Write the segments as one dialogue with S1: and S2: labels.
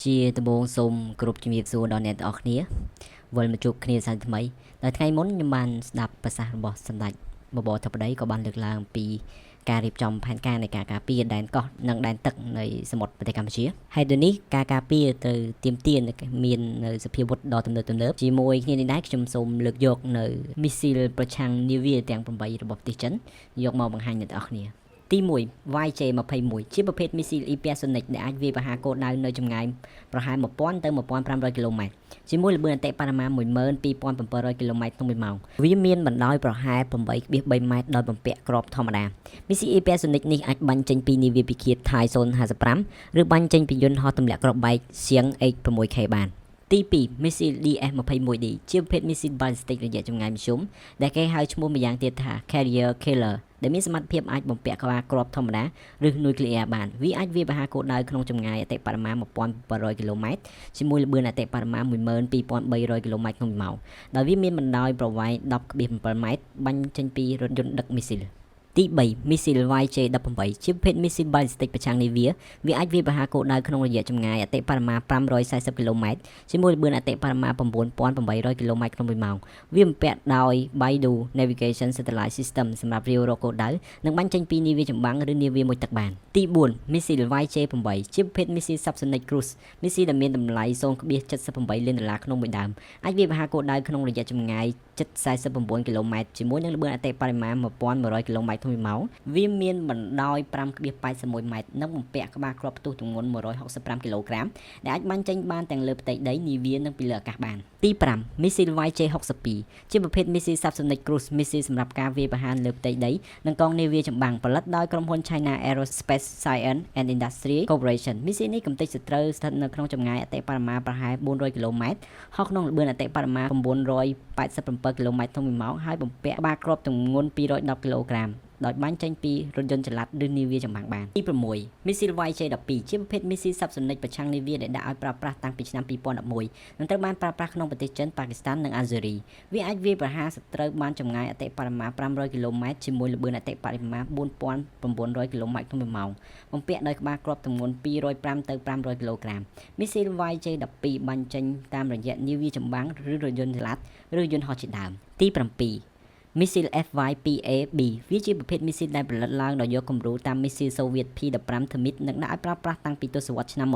S1: ជាដំបូងសូមគោរពជំរាបសួរដល់អ្នកទាំងអស់គ្នាវិលមកជួបគ្នាសាថ្មីនៅថ្ងៃមុនខ្ញុំបានស្ដាប់ប្រសាសន៍របស់សម្ដេចបបរធិបតីក៏បានលើកឡើងពីការរៀបចំផែនការនៃការការពារដែនកោះនិងដែនទឹកនៃសមុទ្រប្រទេសកម្ពុជាហើយដូចនេះការការពារទៅទាមទារមាននៅសភាវុធដ៏ទំនើបជាមួយគ្នានេះដែរខ្ញុំសូមលើកយកនៅមីស៊ីលប្រឆាំងនាវាទាំង8របស់ប្រទេសចិនយកមកបង្ហាញអ្នកទាំងអស់គ្នាទី1 YJ-21 ជាប្រភេទមីស៊ីល Hypersonic ដែលអាចវាយប្រហារគោលដៅនៅចម្ងាយប្រហែល1000ទៅ1500គីឡូម៉ែត្រជាមួយល្បឿនអតិបរមា12700គីឡូម៉ែត្រក្នុង1ម៉ោងវាមានបណ្ដោយប្រហែល8.3ម៉ែត្រដោយបំពាក់ក្របធម្មតាមីស៊ីល Hypersonic នេះអាចបាញ់ចេញពីនាវាពិឃាត Thai 055ឬបាញ់ចេញពីយន្តហោះទម្លាក់គ្រាប់បែក Xiang H6K បានទី2 Missile DS-21D ជាប្រភេទ Missile Ballistic រយៈចម្ងាយមធ្យមដែលគេហៅឈ្មោះម្យ៉ាងទៀតថា Carrier Killer ដែលមានសមត្ថភាពអាចបំពាក់ក្បាលគ្រាប់ធម្មតាឬនុយក្លេអ៊ែរបានវាអាចវាយប្រហារគោលដៅក្នុងចម្ងាយអតិបរមា1700គីឡូម៉ែត្រជាមួយល្បឿនអតិបរមា12300គីឡូម៉ែត្រក្នុង1ម៉ោងដោយវាមានបណ្ដោយប្រវែង 10.7 ម៉ែត្របាញ់ចេញពីរថយន្តដឹកមីស៊ីលទី3 Missile YJ-18 ជាប្រភេទ Missile Ballistic ប្រឆាំងនាវាវាអាចវាយប្រហារគោលដៅក្នុងរយៈចម្ងាយអតិបរមា540គីឡូម៉ែត្រជាមួយល្បឿនអតិបរមា9800គីឡូម៉ែត្រក្នុង1ម៉ោងវាបំពាក់ដោយ Beidou Navigation Satellite System សម្រាប់រាវរកគោលដៅនិងបាញ់ចេញពីនាវាចម្បាំងឬនាវាមួយទឹកបានទី4 Missile YJ-8 ជាប្រភេទ Missile Subsonic Cruise Missile ដែលមានតម្លៃ$0.78 លានក្នុងមួយដើមអាចវាយប្រហារគោលដៅក្នុងរយៈចម្ងាយ749គីឡូម៉ែត្រជាមួយនឹងល្បឿនអតិបរមា1100គីឡូម៉ែត្រក្នុង1ម៉ោងវាមានបណ្ដោយ 5.81 ម៉ែត្រនិងបំពាក់ក្បាលគ្រាប់ផ្ទុះទម្ងន់165គីឡូក្រាមដែលអាចបាញ់ចេញបានទាំងលើផ្ទៃដីនាវានិងពីលើអាកាសបានទី5 Missile YJ-62 ជាប្រភេទ Missile Subsonic Cruise Missile សម្រាប់ការវាយប្រហារលើផ្ទៃដីនិងកងនាវាចម្បាំងផលិតដោយក្រុមហ៊ុន China Aerospace Science and Industry Corporation Missile នេះកម្ទេចសត្រូវស្ថិតនៅក្នុងចម្ងាយអតិបរមាប្រហែល400គីឡូម៉ែត្រហោះក្នុងល្បឿនអតិបរមា987គីឡូម៉ែត្រក្នុង1ម៉ោងហើយបំពាក់ក្បាលគ្រាប់ទម្ងន់210គីឡូក្រាមដោយបាញ់ចេញពីរថយន្តចល័តឬនាវាចម្បាំងបានទី6 Missile YJ-12 ជាប្រភេទ Missile Subsonic ប្រឆាំងនាវាដែលដាក់ឲ្យប្រើប្រាស់តាំងពីឆ្នាំ2011និងត្រូវបានប្រើប្រាស់ក្នុងប្រទេសចិនប៉ាគីស្ថាននិងអាល់ហ្សេរីវាអាចវាយប្រហារសត្រូវបានចម្ងាយអតិបរមា500គីឡូម៉ែត្រជាមួយល្បឿនអតិបរមា4900គីឡូម៉ែត្រក្នុង1ម៉ោងបំពាក់ដោយក្បាលគ្រាប់ទម្ងន់205ទៅ500គីឡូក្រាម Missile YJ-12 បាញ់ចេញតាមរយៈនាវាចម្បាំងឬរថយន្តចល័តឬយន្តហោះជាដើមទី7Missile FY-PA-B វាជាប្រភេទមីស៊ីលដែលផលិតឡើងដោយយកគំរូតាមមីស៊ីលសូវៀត P-15 Termit និងដាក់ឲ្យប្រើប្រាស់តាំងពីទសវត្សរ៍ឆ្នាំ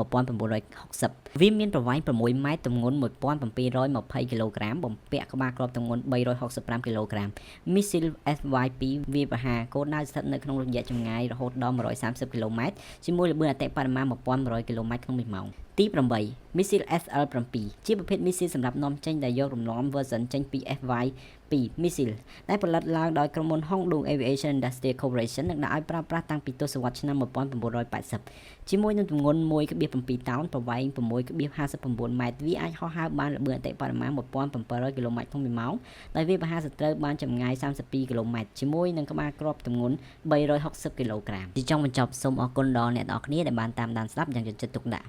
S1: 1960វាមានប្រវែង6ម៉ែត្រទម្ងន់1720គីឡូក្រាមបំពាក់ក្បាលគ្រាប់ទម្ងន់365គីឡូក្រាមមីស៊ីល FY-P វាយប្រហារគោលដៅស្ថិតនៅក្នុងរយៈចម្ងាយរហូតដល់130គីឡូម៉ែត្រជាមួយល្បឿនអតិបរមា1100គីឡូម៉ែត្រក្នុង1ម៉ោងទី8 Missile SL-7 ជាប្រភេទមីស៊ីលសម្រាប់នាំចេញដែលយករំលំ version ចេញពី FY-2 Missile ដែលផលិតឡើងដោយក្រុមហ៊ុន Hongdong Aviation Industry Corporation និងដាក់ឲ្យប្រើប្រាស់តាំងពីទសវត្សរ៍ឆ្នាំ1980ជាមួយនឹងទម្ងន់ 1.7 តោនប្រវែង 6.59 ម៉ែត្រវាអាចហោះហើរបានល្បឿនអតិបរមា1700គីឡូម៉ែត្រក្នុង1ម៉ោងដោយវាប្រហារសត្រូវបានចម្ងាយ32គីឡូម៉ែត្រជាមួយនឹងក្បាលគ្រាប់ទម្ងន់360គីឡូក្រាមជាចុងបញ្ចប់សូមអរគុណដល់អ្នកទាំងអស់គ្នាដែលបានតាមដានស្ដាប់យ៉ាងយកចិត្តទុកដាក់